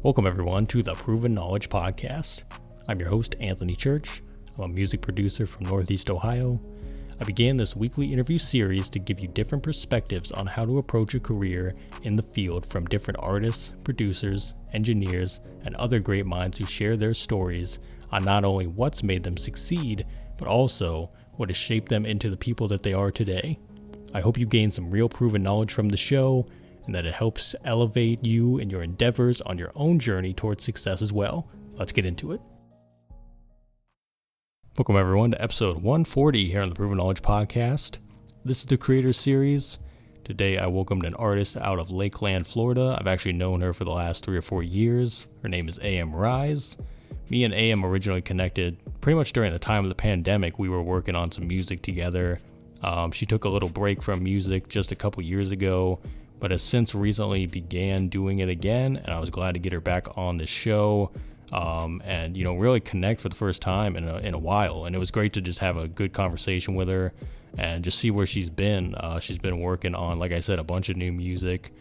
Welcome everyone to the Proven Knowledge Podcast. I'm your host, Anthony Church. I'm a music producer from Northeast Ohio. I began this weekly interview series to give you different perspectives on how to approach a career in the field from different artists, producers, engineers, and other great minds who share their stories on not only what's made them succeed, but also what has shaped them into the people that they are today. I hope you gain some real proven knowledge from the show, and that it helps elevate you in your endeavors on your own journey towards success as well. Let's get into it. Welcome everyone to episode 140 here on the Proven Knowledge Podcast. This is the Creator Series. Today I welcomed an artist out of Lakeland, Florida. I've actually known her for the last 3 or 4 years. Her name is A.M. Rise. Me and A.M. originally connected pretty much during the time of the pandemic. We were working on some music together. She took a little break from music just a couple years ago, but has since recently began doing it again, and I was glad to get her back on the show and really connect for the first time in a while. And it was great to just have a good conversation with her and just see where she's been. She's been working on, like I said, a bunch of new music.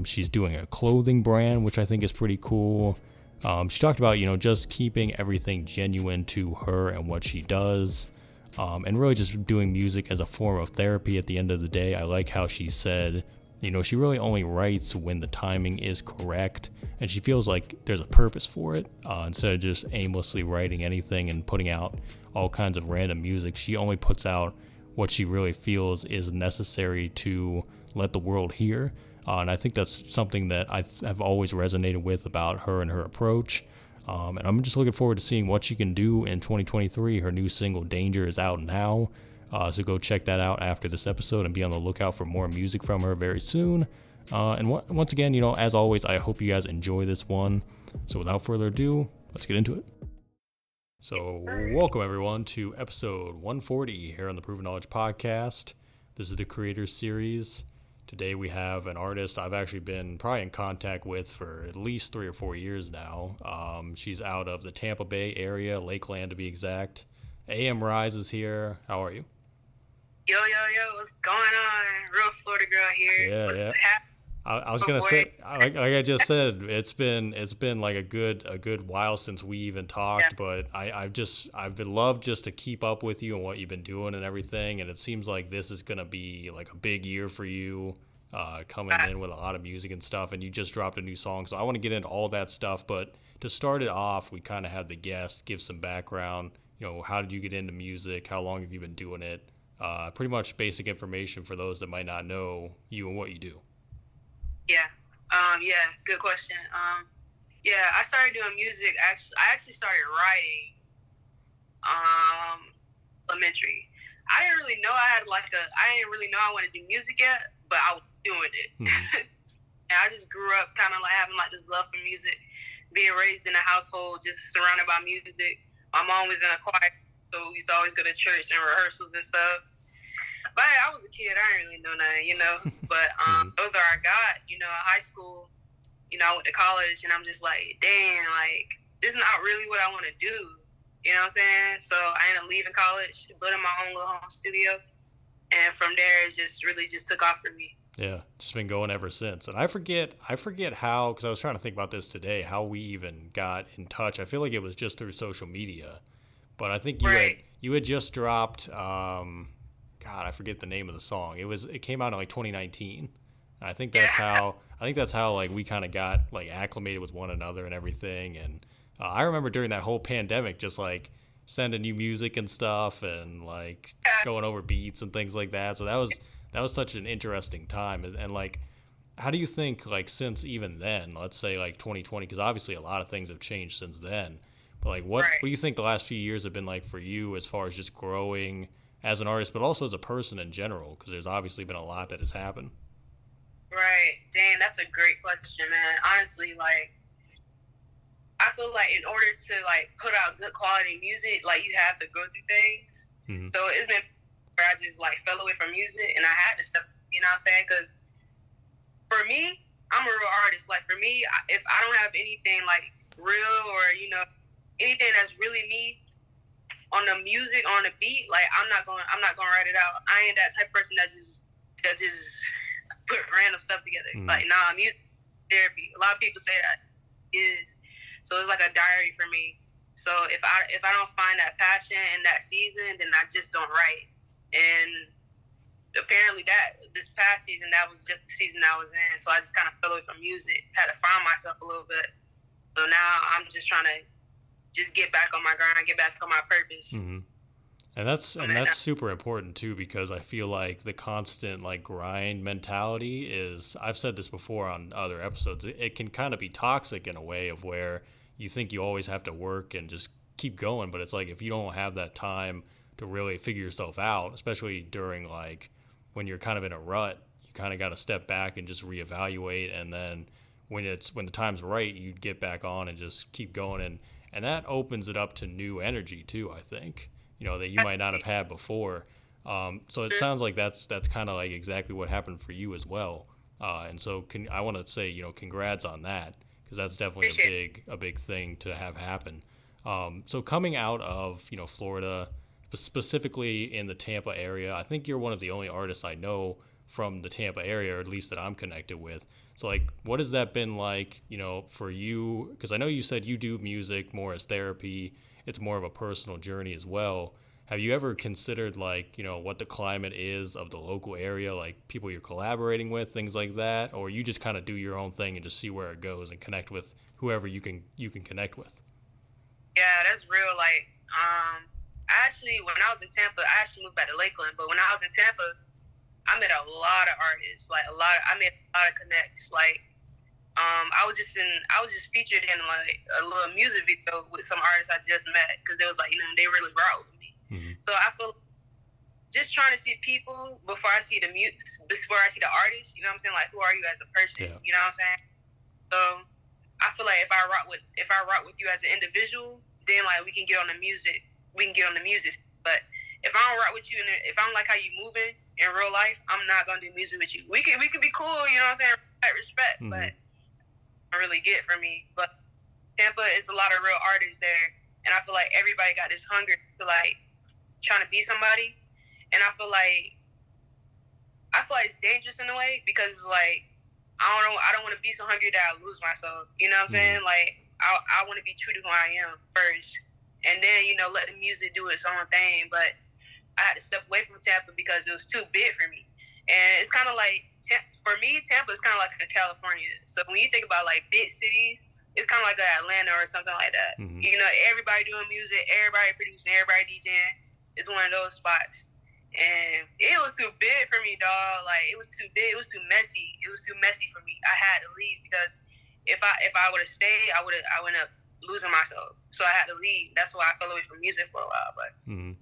She's doing a clothing brand, which I think is pretty cool. She talked about just keeping everything genuine to her and what she does, and really just doing music as a form of therapy at the end of the day. I like how she said she really only writes when the timing is correct, and she feels like there's a purpose for it. Instead of just aimlessly writing anything and putting out all kinds of random music, she only puts out what she really feels is necessary to let the world hear. And I think that's something that I've always resonated with about her and her approach. And I'm just looking forward to seeing what she can do in 2023. Her new single, Danger, is out now. So go check that out after this episode and be on the lookout for more music from her very soon. And once again, as always, I hope you guys enjoy this one. So without further ado, let's get into it. So welcome everyone to episode 140 here on the Proven Knowledge Podcast. This is the Creator Series. Today we have an artist I've actually been probably in contact with for at least 3 or 4 years now. She's out of the Tampa Bay area, Lakeland to be exact. A.M. Rise is here. How are you? Yo, what's going on? Real Florida girl here. Yeah. I was gonna say, like I just said, it's been like a good while since we even talked, but I've been loved just to keep up with you and what you've been doing and everything, and it seems like this is gonna be like a big year for you, coming in with a lot of music and stuff, and you just dropped a new song, so I want to get into all that stuff, but to start it off, we kind of have the guest give some background. How did you get into music? How long have you been doing it? Pretty much basic information for those that might not know you and what you do. Good question. I started doing music. I actually started writing elementary. I didn't really know I didn't really know I wanted to do music yet, but I was doing it. Mm-hmm. And I just grew up kind of like having like this love for music, being raised in a household just surrounded by music. My mom was in a choir, so we used to always go to church and rehearsals and stuff. But I was a kid. I didn't really know nothing, But those are I got. In high school, I went to college, and I'm just like, dang, like, this is not really what I want to do. You know what I'm saying? So I ended up leaving college, building my own little home studio. And from there, it just really just took off for me. Yeah, just been going ever since. And I forget how, because I was trying to think about this today, how we even got in touch. I feel like it was just through social media. But I think you had just dropped, I forget the name of the song. It came out in like 2019. And I think that's how like we kind of got like acclimated with one another and everything. And I remember during that whole pandemic, just like sending you music and stuff and like going over beats and things like that. So that was such an interesting time. And like, how do you think, like, since even then, let's say like 2020, because obviously a lot of things have changed since then, but like what do you think the last few years have been like for you as far as just growing as an artist, but also as a person in general? Because there's obviously been a lot that has happened. Right. Dang, that's a great question, man. Honestly, like, I feel like in order to like put out good quality music, like you have to go through things. Mm-hmm. So it's been where I just like fell away from music, and I had to step. You know what I'm saying? Because for me, I'm a real artist. Like for me, if I don't have anything like real or anything that's really me on the music, on the beat, like I'm not gonna write it out. I ain't that type of person that just put random stuff together. Mm-hmm. Like music therapy. A lot of people say that. is. So it's like a diary for me. So if I don't find that passion in that season, then I just don't write. And apparently that this past season, that was just the season I was in. So I just kind of fell away from music, had to find myself a little bit. So now I'm just trying to just get back on my grind, get back on my purpose. Mm-hmm. And that's super important too, because I feel like the constant like grind mentality is, I've said this before on other episodes, it can kind of be toxic in a way of where you think you always have to work and just keep going, but it's like if you don't have that time to really figure yourself out, especially during like when you're kind of in a rut, you kind of got to step back and just reevaluate, and then when the time's right, you get back on and just keep going, and that opens it up to new energy too, I think, that you might not have had before. So it sounds like that's kind of like exactly what happened for you as well. And so I want to say, congrats on that, because that's definitely a big thing to have happen. So coming out of, Florida, specifically in the Tampa area, I think you're one of the only artists I know from the Tampa area, or at least that I'm connected with. So like, what has that been like, for you? Because I know you said you do music more as therapy. It's more of a personal journey as well. Have you ever considered like, what the climate is of the local area, like people you're collaborating with, things like that? Or you just kind of do your own thing and just see where it goes and connect with whoever you can connect with? Yeah, that's real. Like, when I was in Tampa, I actually moved back to Lakeland. But when I was in Tampa, I met a lot of artists. Like I made a lot of connects. Like, I was just featured in like a little music video with some artists I just met, because it was like, they really rock with me. Mm-hmm. So I feel just trying to see people before I see the artist. You know what I'm saying? Like, who are you as a person? Yeah. You know what I'm saying? So I feel like if I rock with you as an individual, then like we can get on the music. But if I don't rock with you, and if I don't like how you moving in real life, I'm not gonna do music with you. We could be cool. You know what I'm saying? Respect, mm-hmm. But I don't really get from me. But Tampa is a lot of real artists there, and I feel like everybody got this hunger to like trying to be somebody, and I feel like it's dangerous in a way, because it's like I don't want to be so hungry that I lose myself. You know what I'm saying? Like I want to be true to who I am first, and then let the music do its own thing. But I had to step away from Tampa because it was too big for me, and it's kind of like, for me, Tampa is kind of like a California. So when you think about like big cities, it's kind of like Atlanta or something like that. Mm-hmm. Everybody doing music, everybody producing, everybody DJing. It's one of those spots. And it was too big for me, dog. Like, it was too big. It was too messy. It was too messy for me. I had to leave, because if I would have stayed, I would end up losing myself. So I had to leave. That's why I fell away from music for a while. But mm-hmm.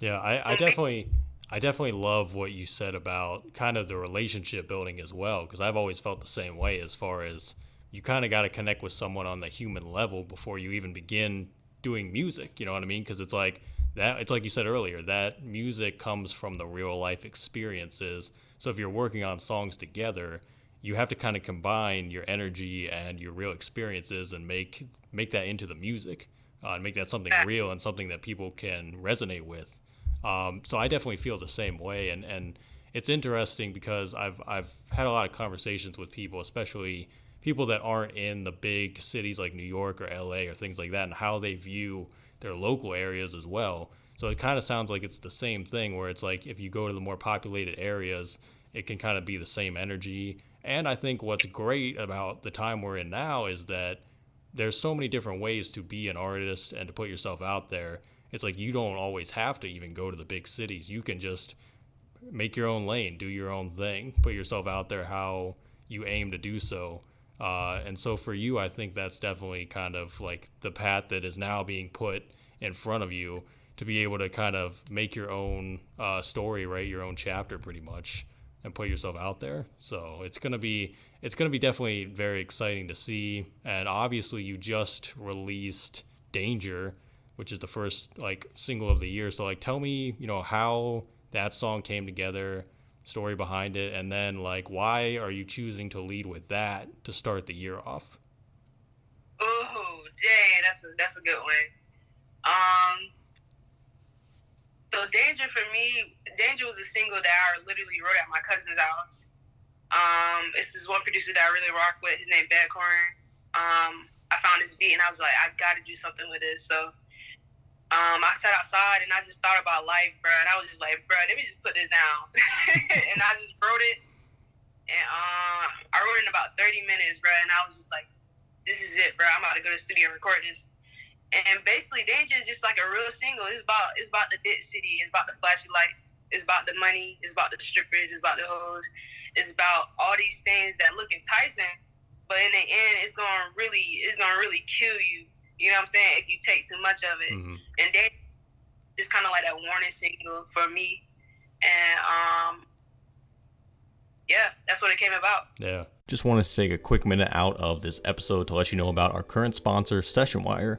Yeah, I definitely love what you said about kind of the relationship building as well, because I've always felt the same way, as far as you kind of got to connect with someone on the human level before you even begin doing music. You know what I mean? Because it's like you said earlier, that music comes from the real life experiences. So if you're working on songs together, you have to kind of combine your energy and your real experiences and make that into the music, and make that something real and something that people can resonate with. So I definitely feel the same way, and it's interesting because I've had a lot of conversations with people, especially people that aren't in the big cities like New York or LA or things like that, and how they view their local areas as well. So it kind of sounds like it's the same thing, where it's like if you go to the more populated areas, it can kind of be the same energy. And I think what's great about the time we're in now is that there's so many different ways to be an artist and to put yourself out there. It's like you don't always have to even go to the big cities. You can just make your own lane, do your own thing, put yourself out there how you aim to do so. And so for you, I think that's definitely kind of like the path that is now being put in front of you, to be able to kind of make your own story, right? Your own chapter pretty much, and put yourself out there. So it's going to be definitely very exciting to see. And obviously you just released Danger, which is the first like single of the year. So like, tell me, how that song came together, story behind it, and then like, why are you choosing to lead with that to start the year off? Oh, dang, that's a good one. So Danger was a single that I literally wrote at my cousin's house. It's this one producer that I really rock with. His name Badcorn. I found this beat, and I was like, I got to do something with this. So I sat outside and I just thought about life, bro. And I was just like, bro, let me just put this down. And I just wrote it. And I wrote it in about 30 minutes, bro. And I was just like, this is it, bro. I'm about to go to the studio and record this. And basically, Danger is just like a real single. It's about the big city. It's about the flashy lights. It's about the money. It's about the strippers. It's about the hoes. It's about all these things that look enticing, but in the end, it's gonna really kill you. You know what I'm saying? If you take too much of it. Mm-hmm. And then just kind of like that warning signal for me. And yeah, that's what it came about. Yeah. Just wanted to take a quick minute out of this episode to let you know about our current sponsor, SessionWire.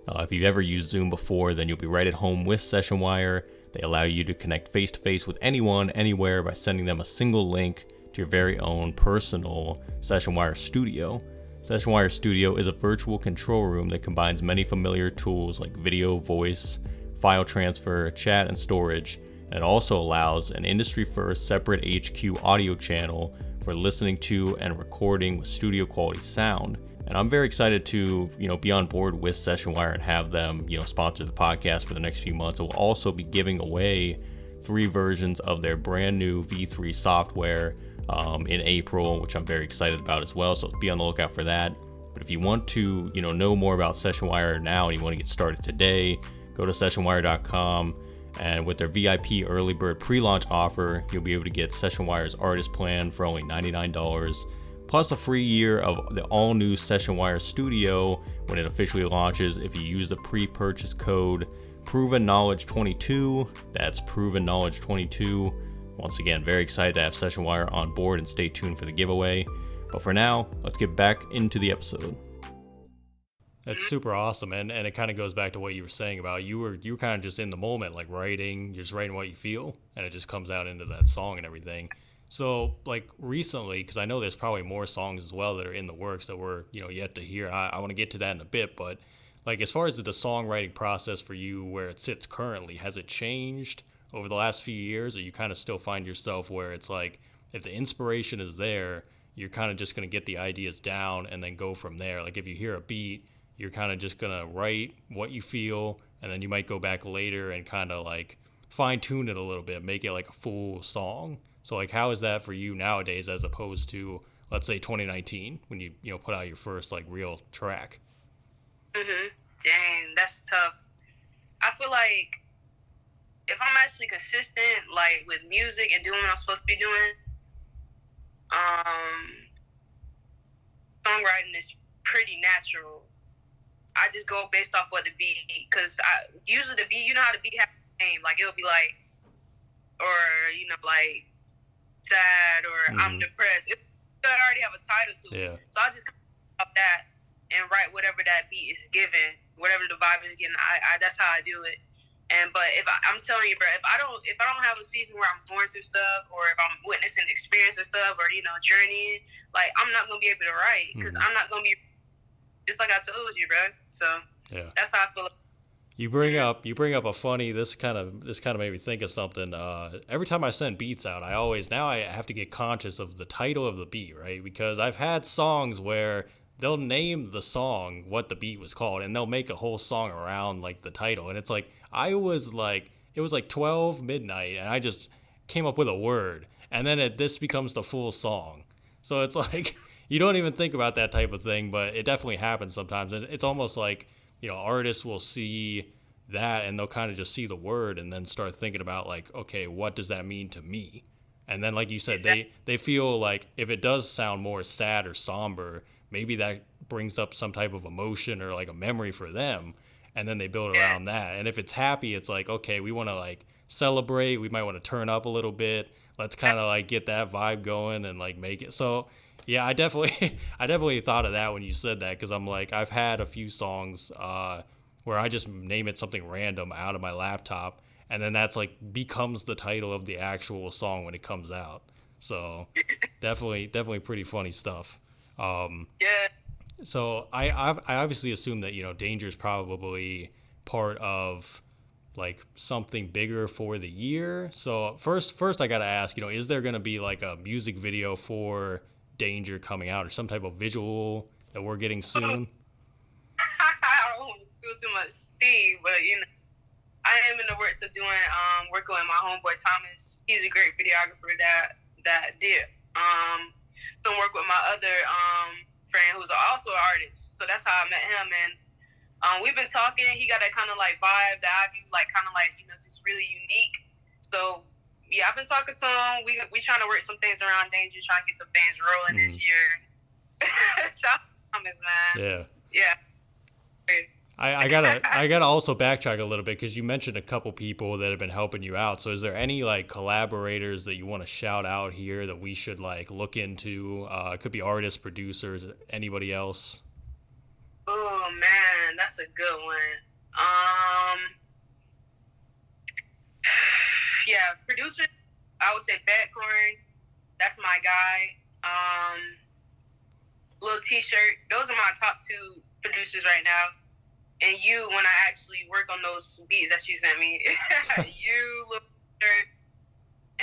If you've ever used Zoom before, then you'll be right at home with SessionWire. They allow you to connect face-to-face with anyone, anywhere by sending them a single link to your very own personal SessionWire studio. SessionWire Studio is a virtual control room that combines many familiar tools like video, voice, file transfer, chat, and storage. And it also allows an industry-first separate HQ audio channel for listening to and recording with studio quality sound. And I'm very excited to, be on board with SessionWire and have them, sponsor the podcast for the next few months. It will also be giving away 3 versions of their brand new V3 software in April, which I'm very excited about as well. So be on the lookout for that. But if you want to, know more about SessionWire now and you want to get started today, go to sessionwire.com. And with their VIP early bird pre-launch offer, you'll be able to get SessionWire's artist plan for only $99, plus a free year of the all-new SessionWire Studio when it officially launches if you use the pre-purchase code ProvenKnowledge22. That's ProvenKnowledge22. Once again, very excited to have SessionWire on board, and stay tuned for the giveaway. But for now, let's get back into the episode. That's super awesome, and it kind of goes back to what you were saying about you were kind of just in the moment, like writing, you're just writing what you feel, and it just comes out into that song and everything. So, like, recently, because I know there's probably more songs as well that are in the works that we're, yet to hear. I want to get to that in a bit, but, like, as far as the songwriting process for you, where it sits currently, has it changed over the last few years, or you kind of still find yourself where it's like, if the inspiration is there, you're kind of just going to get the ideas down and then go from there? Like, if you hear a beat, you're kind of just going to write what you feel, and then you might go back later and kind of, like, fine-tune it a little bit, make it like a full song. So, like, how is that for you nowadays as opposed to, let's say, 2019 when you put out your first, like, real track? Dang, that's tough. I feel like if I'm actually consistent, like, with music and doing what I'm supposed to be doing, songwriting is pretty natural. I just go based off what the beat, because usually the beat, how the beat has a name, like, it'll be like, or, like, sad, or I'm depressed. It already have a title to it. Yeah. So I just come up that and write whatever that beat is given, whatever the vibe is getting. I that's how I do it. But I'm telling you, bro, if I don't have a season where I'm going through stuff, or if I'm witnessing experience and stuff, or journeying, like, I'm not gonna be able to write, because I'm not gonna be, just like I told you, bro. So yeah, that's how I feel. You bring up a funny. This kind of made me think of something. Every time I send beats out, I have to get conscious of the title of the beat, right? Because I've had songs where they'll name the song what the beat was called, and they'll make a whole song around, like, the title. And it's like, it was like 12 midnight, and I just came up with a word, and then this becomes the full song. So it's like, you don't even think about that type of thing, but it definitely happens sometimes. And it's almost like, artists will see that and they'll kind of just see the word and then start thinking about, like, okay, what does that mean to me? And then, like you said, they feel like if it does sound more sad or somber, maybe that brings up some type of emotion or, like, a memory for them. And then they build around that. And if it's happy, it's like, okay, we want to, like, celebrate. We might want to turn up a little bit. Let's kind of, like, get that vibe going and, like, make it. So, yeah, I definitely thought of that when you said that, because I'm like, I've had a few songs where I just name it something random out of my laptop, and then that's, like, becomes the title of the actual song when it comes out. So definitely pretty funny stuff. So I obviously assume that, Danger is probably part of, like, something bigger for the year. So first I got to ask, is there going to be, like, a music video for Danger coming out, or some type of visual that we're getting soon? spill too much tea, but I am in the works of doing working with my homeboy Thomas. He's a great videographer that did some work with my other friend who's also an artist. So that's how I met him, and we've been talking. He got that kind of like vibe that I do, like kind of like just really unique. So yeah, I've been talking to him. We trying to work some things around Danger, trying to get some things rolling this year. Shout out to Thomas, man. Yeah. I gotta also backtrack a little bit because you mentioned a couple people that have been helping you out. So is there any like collaborators that you want to shout out here that we should like look into? It could be artists, producers, anybody else. Oh man, that's a good one. Yeah, producer. I would say Badcorn. That's my guy. Little T-shirt. Those are my top two producers right now. And you, when I actually work on those beats that you sent me, you, Little T-shirt,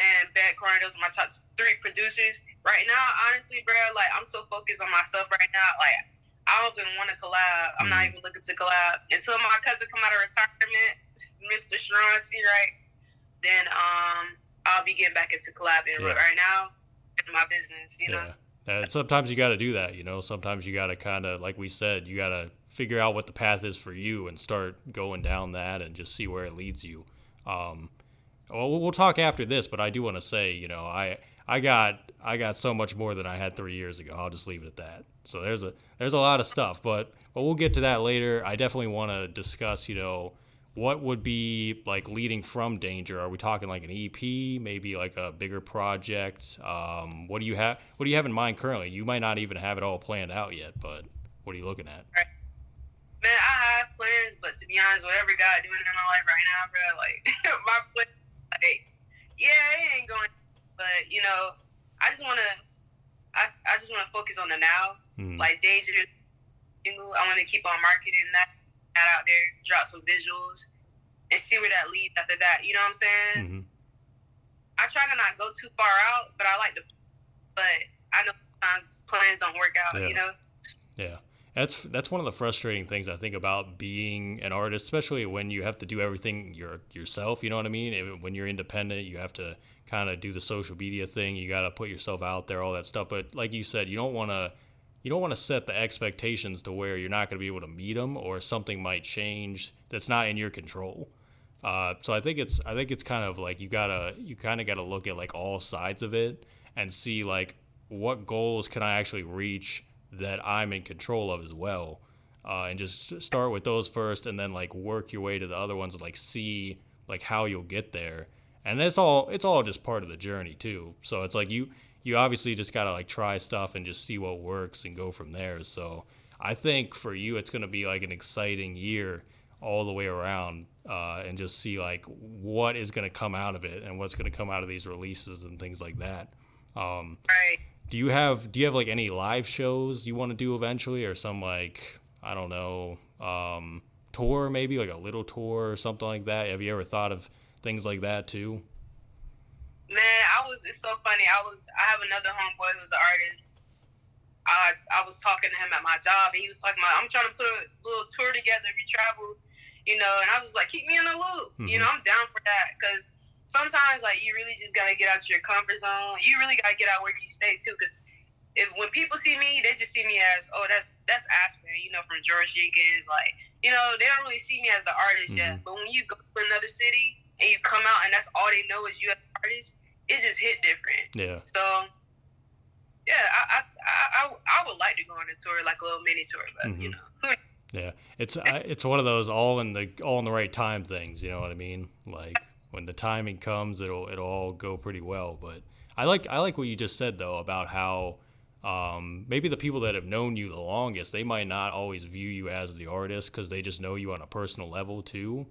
and Badcorn. Those are my top three producers right now. Honestly, bro, like I'm so focused on myself right now. Like I don't even want to collab. I'm not even looking to collab until my cousin come out of retirement, Mr. Sharon C. Right? Then I'll be getting back into collabing. But right now, in my business, Yeah. And sometimes you got to do that, Sometimes you got to kind of, like we said, you got to figure out what the path is for you and start going down that and just see where it leads you. Well, we'll talk after this, but I do want to say, I got so much more than I had 3 years ago. I'll just leave it at that. So there's a lot of stuff, but we'll get to that later. I definitely want to discuss, what would be like leading from Danger? Are we talking like an EP, maybe like a bigger project? What do you have in mind currently? You might not even have it all planned out yet, but what are you looking at? Man, I have plans, but to be honest, whatever God doing in my life right now, bro, like my plans, like it ain't going. But I just wanna focus on the now. Like Danger, I want to keep on marketing that out there, drop some visuals, and see where that leads after that. You know what I'm saying? I try to not go too far out, but I like to. But I know sometimes plans don't work out. Yeah. That's one of the frustrating things I think about being an artist, especially when you have to do everything yourself. You know what I mean? When you're independent, you have to kind of do the social media thing. You got to put yourself out there, all that stuff. But like you said, you don't want to set the expectations to where you're not going to be able to meet them, or something might change that's not in your control. So I think it's kind of like you kind of got to look at like all sides of it and see like what goals can I actually reach that I'm in control of as well, and just start with those first, and then like work your way to the other ones and like see like how you'll get there. And it's all just part of the journey too. So it's like you obviously just gotta like try stuff and just see what works and go from there. So I think for you it's gonna be like an exciting year all the way around, and just see like what is gonna come out of it and what's gonna come out of these releases and things like that. Right. Do you have like any live shows you want to do eventually, or some like, I don't know, tour, maybe like a little tour or something like that? Have you ever thought of things like that too? Man, it's so funny. I have another homeboy who's an artist. I was talking to him at my job, and he was talking about, I'm trying to put a little tour together, we travel, and I was like, keep me in the loop. I'm down for that, because sometimes, like, you really just got to get out your comfort zone. You really got to get out where you stay, too, because when people see me, they just see me as, oh, that's Aspen, from George Jenkins. Like, they don't really see me as the artist yet. But when you go to another city and you come out and that's all they know is you as an artist, it just hit different. Yeah. So, yeah, I would like to go on a tour, like a little mini tour, but, Yeah, it's one of those all in the right time things, you know what I mean? Like, when the timing comes, it'll all go pretty well. But I like what you just said though about how maybe the people that have known you the longest, they might not always view you as the artist because they just know you on a personal level too.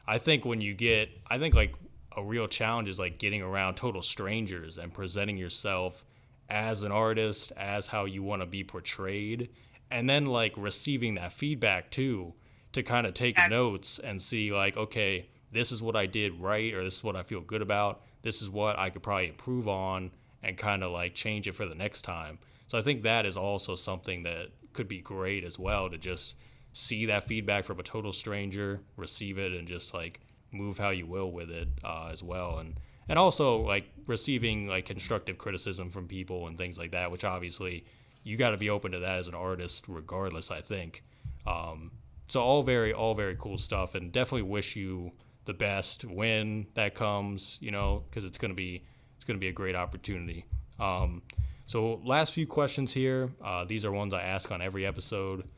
I think like a real challenge is like getting around total strangers and presenting yourself as an artist, as how you want to be portrayed, and then like receiving that feedback too, to kind of take notes and see like, okay, this is what I did right, or this is what I feel good about. This is what I could probably improve on and kind of like change it for the next time. So I think that is also something that could be great as well, to just see that feedback from a total stranger, receive it, and just like move how you will with it as well. And also like receiving like constructive criticism from people and things like that, which obviously you got to be open to that as an artist regardless, I think. So all very cool stuff, and definitely wish you the best when that comes, you know, because it's gonna be a great opportunity. So last few questions here. These are ones I ask on every episode.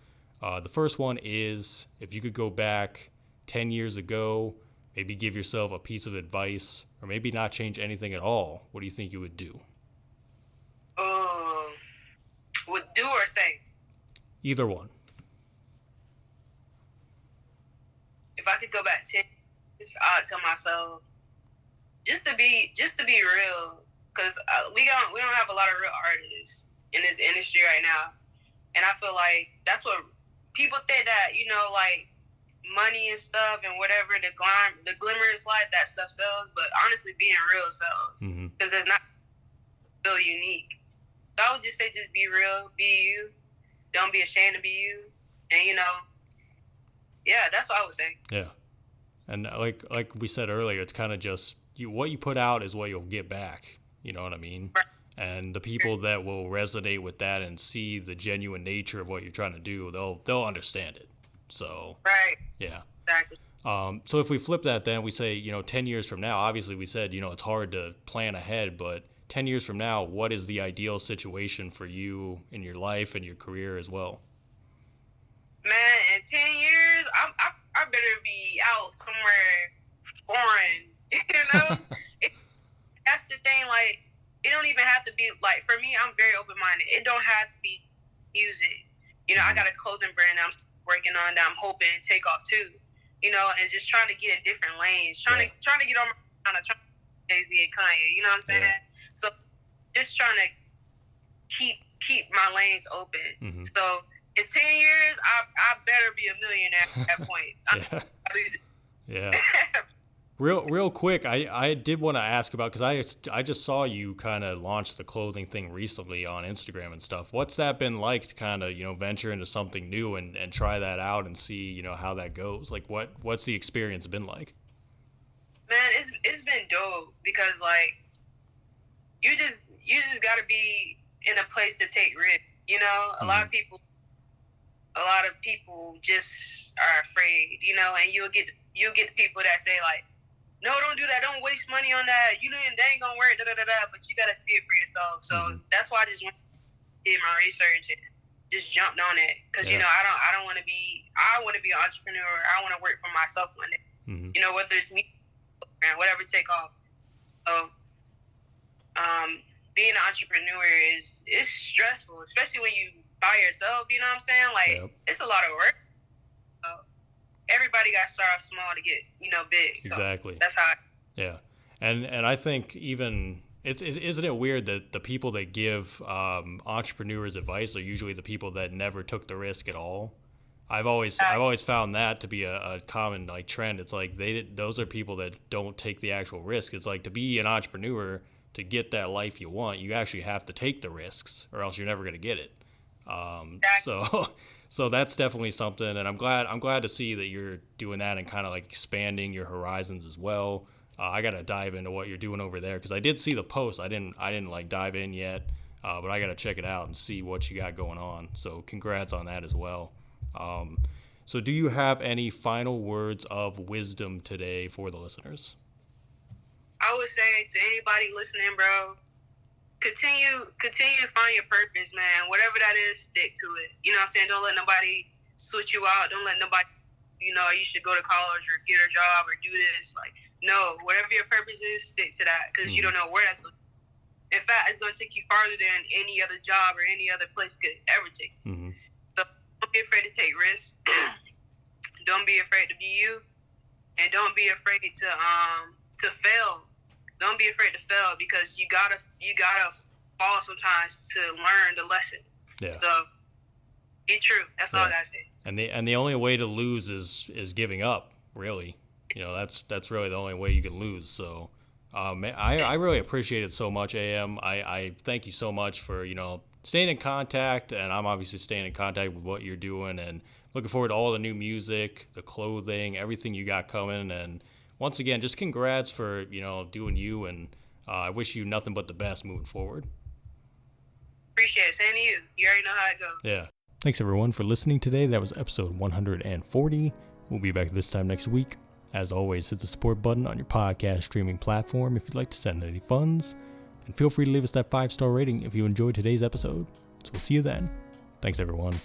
The first one is, if you could go back 10 years ago, maybe give yourself a piece of advice, or maybe not change anything at all, what do you think you would do? Would do or say? Either one. If I could go back 10 years, I'd tell myself just to be real, because we don't have a lot of real artists in this industry right now, and I feel like that's what people think, that, you know, like money and stuff and whatever, the glamorous life, that stuff sells, but honestly being real sells, because there's not so unique. So I would just say, just be real, be you, don't be ashamed to be you, and you know, yeah, that's what I would say. Yeah, and like we said earlier, it's kind of just what you put out is what you'll get back. You know what I mean? Right. And the people that will resonate with that and see the genuine nature of what you're trying to do, they'll understand it. So right, yeah, exactly. So if we flip that, then we say, you know, 10 years from now, obviously we said, you know, it's hard to plan ahead, but 10 years from now, what is the ideal situation for you in your life and your career as well? Man, in 10 years, I better be out somewhere foreign, you know? That's the thing, like, it don't even have to be, like, for me, I'm very open-minded. It don't have to be music. You know, I got a clothing brand that I'm working on that I'm hoping to take off too, you know, and just trying to get in different lanes, trying to get on my Jay-Z and Kanye, you know what I'm saying? Yeah. So just trying to keep my lanes open. So in 10 years, I better be a millionaire at that point. Yeah. Real quick, I did want to ask about, because I just saw you kind of launch the clothing thing recently on Instagram and stuff. What's that been like to kind of, you know, venture into something new and try that out and see, you know, how that goes? Like what's the experience been like? Man, it's been dope, because like you just got to be in a place to take risks. You know, a lot of people just are afraid, you know, and you'll get the people that say like, no, don't do that. Don't waste money on that. You know, they ain't gonna work. But you gotta see it for yourself. So that's why I just did my research and just jumped on it, because you know, I don't want to be. I want to be an entrepreneur. I want to work for myself one day. You know, whether it's me, whatever, take off. So, being an entrepreneur is stressful, especially when you by yourself. You know what I'm saying? Like it's a lot of work. Everybody got to start off small to get, you know, big. So exactly. That's how. Yeah, and I think even isn't it weird that the people that give entrepreneurs advice are usually the people that never took the risk at all? I've always found that to be a common like trend. It's like those are people that don't take the actual risk. It's like, to be an entrepreneur, to get that life you want, you actually have to take the risks, or else you're never going to get it. Exactly. So that's definitely something, and I'm glad to see that you're doing that and kind of like expanding your horizons as well. I got to dive into what you're doing over there, because I did see the post. I didn't like dive in yet, but I got to check it out and see what you got going on. So congrats on that as well. So do you have any final words of wisdom today for the listeners? I would say to anybody listening, bro, Continue to find your purpose, man. Whatever that is, stick to it. You know what I'm saying? Don't let nobody switch you out. Don't let nobody, you know, you should go to college or get a job or do this. Like, no, whatever your purpose is, stick to that, because you don't know where that's going. In fact, it's going to take you farther than any other job or any other place could ever take. So don't be afraid to take risks. Don't be afraid to be you, and don't be afraid to fail. Don't be afraid to fail, because you gotta fall sometimes to learn the lesson. Yeah. So be true. That's all I gotta say. And the only way to lose is giving up. Really, you know, that's really the only way you can lose. So I really appreciate it so much, AM. I thank you so much for, you know, staying in contact, and I'm obviously staying in contact with what you're doing, and looking forward to all the new music, the clothing, everything you got coming. And once again, just congrats for, doing you, and I wish you nothing but the best moving forward. Appreciate it. Same to you. You already know how it goes. Yeah. Thanks, everyone, for listening today. That was episode 140. We'll be back this time next week. As always, hit the support button on your podcast streaming platform if you'd like to send any funds. And feel free to leave us that 5-star rating if you enjoyed today's episode. So we'll see you then. Thanks, everyone.